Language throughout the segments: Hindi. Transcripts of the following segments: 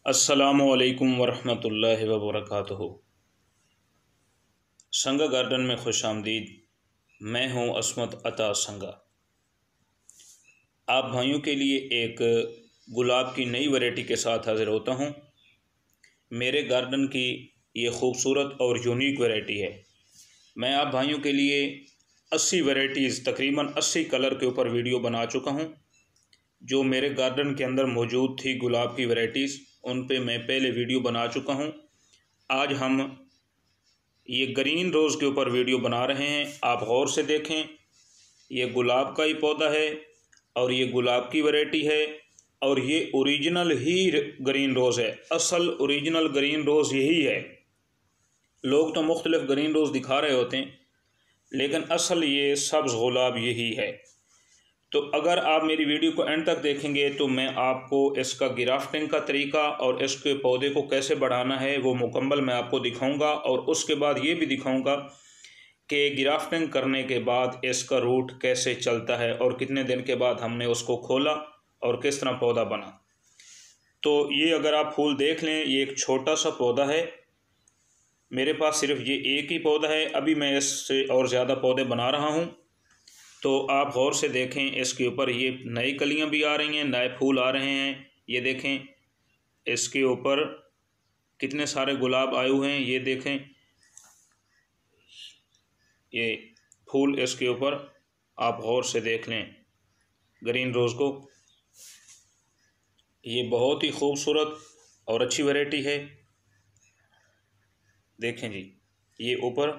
अस्सलामुअलैकुम वरहमतुल्लाहि वबरकातुहू। संगा गार्डन में खुश आमदीद। मैं हूँ अस्मत अता संगा। आप भाइयों के लिए एक गुलाब की नई वैरायटी के साथ हाज़िर होता हूँ। मेरे गार्डन की ये खूबसूरत और यूनिक वैरायटी है। मैं आप भाइयों के लिए 80 वैरायटीज़, तकरीबन 80 कलर के ऊपर वीडियो बना चुका हूँ। जो मेरे गार्डन के अंदर मौजूद थी गुलाब की वैरायटीज़, उन पे मैं पहले वीडियो बना चुका हूँ। आज हम ये ग्रीन रोज़ के ऊपर वीडियो बना रहे हैं। आप गौर से देखें, ये गुलाब का ही पौधा है और ये गुलाब की वैरायटी है और ये ओरिजिनल ही ग्रीन रोज़ है। असल ओरिजिनल ग्रीन रोज़ यही है। लोग तो मुख्तलिफ ग्रीन रोज़ दिखा रहे होते हैं, लेकिन असल ये सब्ज़ गुलाब यही है। तो अगर आप मेरी वीडियो को एंड तक देखेंगे तो मैं आपको इसका गिराफ्टिंग का तरीका और इसके पौधे को कैसे बढ़ाना है वो मुकम्मल मैं आपको दिखाऊंगा। और उसके बाद ये भी दिखाऊंगा कि गिराफ्टिंग करने के बाद इसका रूट कैसे चलता है और कितने दिन के बाद हमने उसको खोला और किस तरह पौधा बना। तो ये अगर आप फूल देख लें, ये एक छोटा सा पौधा है। मेरे पास सिर्फ ये एक ही पौधा है। अभी मैं इससे और ज़्यादा पौधे बना रहा हूँ। तो आप गौर से देखें, इसके ऊपर ये नई कलियां भी आ रही हैं, नए फूल आ रहे हैं। ये देखें, इसके ऊपर कितने सारे गुलाब आए हुए हैं। ये देखें, ये फूल इसके ऊपर आप गौर से देख लें ग्रीन रोज़ को। ये बहुत ही खूबसूरत और अच्छी वैरायटी है। देखें जी, ये ऊपर,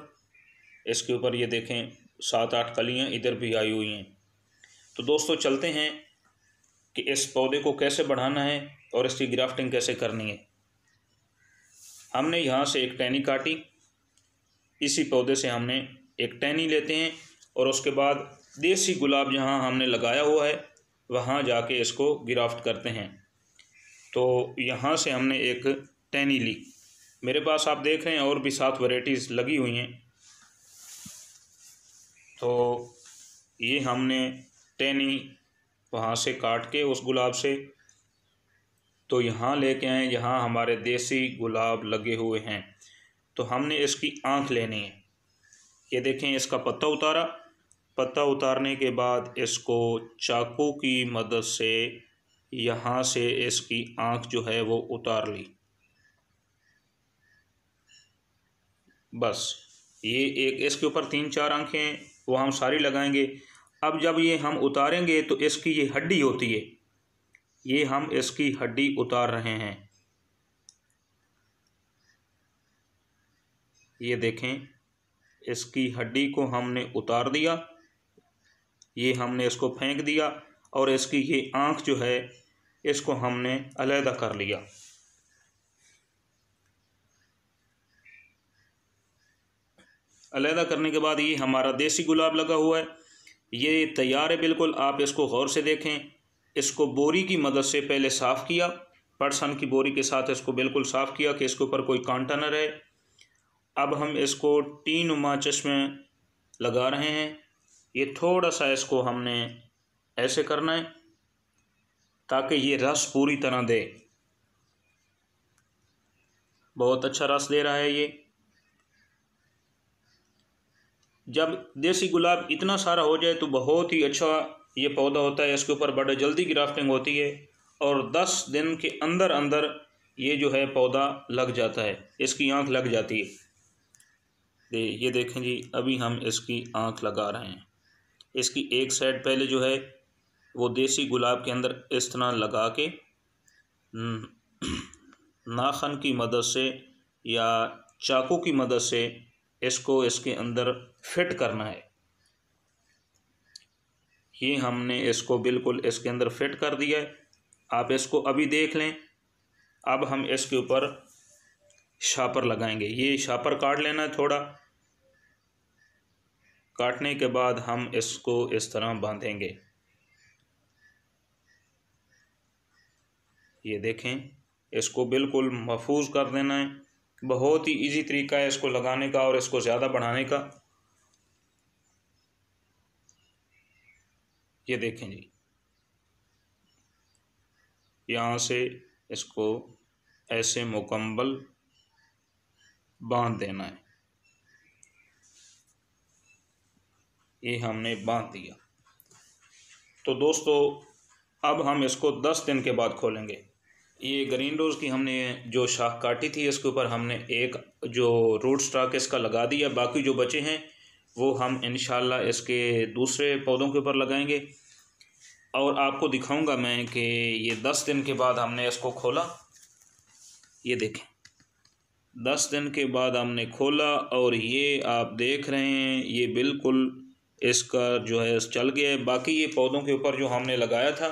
इसके ऊपर ये देखें 7-8 कलियां इधर भी आई हुई हैं। तो दोस्तों चलते हैं कि इस पौधे को कैसे बढ़ाना है और इसकी ग्राफ्टिंग कैसे करनी है। हमने यहाँ से एक टहनी काटी। इसी पौधे से हमने एक टहनी लेते हैं और उसके बाद देसी गुलाब जहाँ हमने लगाया हुआ है वहाँ जाके इसको गिराफ्ट करते हैं। तो यहाँ से हमने एक टहनी ली। मेरे पास आप देख रहे हैं और भी 7 वैरायटीज़ लगी हुई हैं। तो ये हमने टहनी वहाँ से काट के उस गुलाब से तो यहाँ लेके आए, यहाँ हमारे देसी गुलाब लगे हुए हैं। तो हमने इसकी आँख लेनी है। ये देखें, इसका पत्ता उतारा। पत्ता उतारने के बाद इसको चाकू की मदद से यहाँ से इसकी आँख जो है वो उतार ली। बस ये एक, इसके ऊपर 3-4 आँखें हैं, वो हम सारी लगाएंगे। अब जब ये हम उतारेंगे तो इसकी ये हड्डी होती है, ये हम इसकी हड्डी उतार रहे हैं। ये देखें, इसकी हड्डी को हमने उतार दिया। ये हमने इसको फेंक दिया और इसकी ये आँख जो है इसको हमने अलहदा कर लिया। अलहदा करने के बाद ये हमारा देसी गुलाब लगा हुआ है, ये तैयार है बिल्कुल। आप इसको गौर से देखें। इसको बोरी की मदद से पहले साफ़ किया, पटसन की बोरी के साथ इसको बिल्कुल साफ़ किया कि इसके ऊपर कोई कांटा न रहे। अब हम इसको टी नुमा चश्मे लगा रहे हैं। ये थोड़ा सा इसको हमने ऐसे करना है ताकि ये रस पूरी तरह दे। बहुत अच्छा रस दे रहा है ये। जब देसी गुलाब इतना सारा हो जाए तो बहुत ही अच्छा ये पौधा होता है। इसके ऊपर बड़े जल्दी ग्राफ्टिंग होती है और 10 दिन के अंदर अंदर ये जो है पौधा लग जाता है, इसकी आँख लग जाती है। ये देखें जी, अभी हम इसकी आँख लगा रहे हैं। इसकी एक साइड पहले जो है वो देसी गुलाब के अंदर इस तरह लगा के नाखन की मदद से या चाकू की मदद से इसको इसके अंदर फिट करना है। ये हमने इसको बिल्कुल इसके अंदर फिट कर दिया है। आप इसको अभी देख लें। अब हम इसके ऊपर शापर लगाएंगे। ये शापर काट लेना है थोड़ा। काटने के बाद हम इसको इस तरह बांधेंगे। ये देखें, इसको बिल्कुल महफूज कर देना है। बहुत ही इजी तरीका है इसको लगाने का और इसको ज़्यादा बढ़ाने का। ये देखें जी, यहाँ से इसको ऐसे मुकम्मल बांध देना है। ये हमने बांध दिया। तो दोस्तों अब हम इसको 10 दिन के बाद खोलेंगे। ये ग्रीन रोज़ की हमने जो शाख काटी थी इसके ऊपर हमने एक जो रूट स्टॉक इसका लगा दिया, बाकी जो बचे हैं वो हम इंशाल्लाह इसके दूसरे पौधों के ऊपर लगाएंगे। और आपको दिखाऊंगा मैं कि ये 10 दिन के बाद हमने इसको खोला। ये देखें 10 दिन के बाद हमने खोला और ये आप देख रहे हैं ये बिल्कुल इसका जो है चल गया है। बाकी ये पौधों के ऊपर जो हमने लगाया था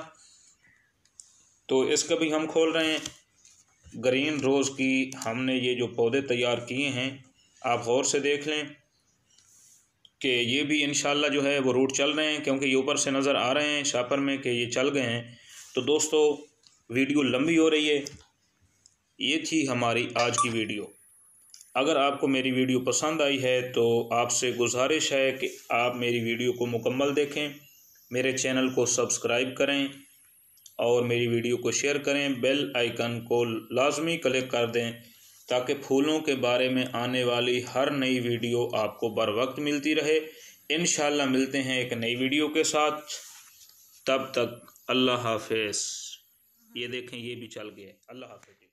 तो इसका भी हम खोल रहे हैं। ग्रीन रोज़ की हमने ये जो पौधे तैयार किए हैं आप गौर से देख लें कि ये भी इंशाल्लाह जो है वो रूट चल रहे हैं, क्योंकि ये ऊपर से नज़र आ रहे हैं शापर में कि ये चल गए हैं। तो दोस्तों वीडियो लंबी हो रही है, ये थी हमारी आज की वीडियो। अगर आपको मेरी वीडियो पसंद आई है तो आपसे गुजारिश है कि आप मेरी वीडियो को मुकम्मल देखें, मेरे चैनल को सब्सक्राइब करें और मेरी वीडियो को शेयर करें। बेल आइकन को लाजमी क्लिक कर दें ताकि फूलों के बारे में आने वाली हर नई वीडियो आपको बर वक्त मिलती रहे। इंशाल्लाह मिलते हैं एक नई वीडियो के साथ, तब तक अल्लाह हाफिज़। ये देखें ये भी चल गए। अल्लाह हाफिज़।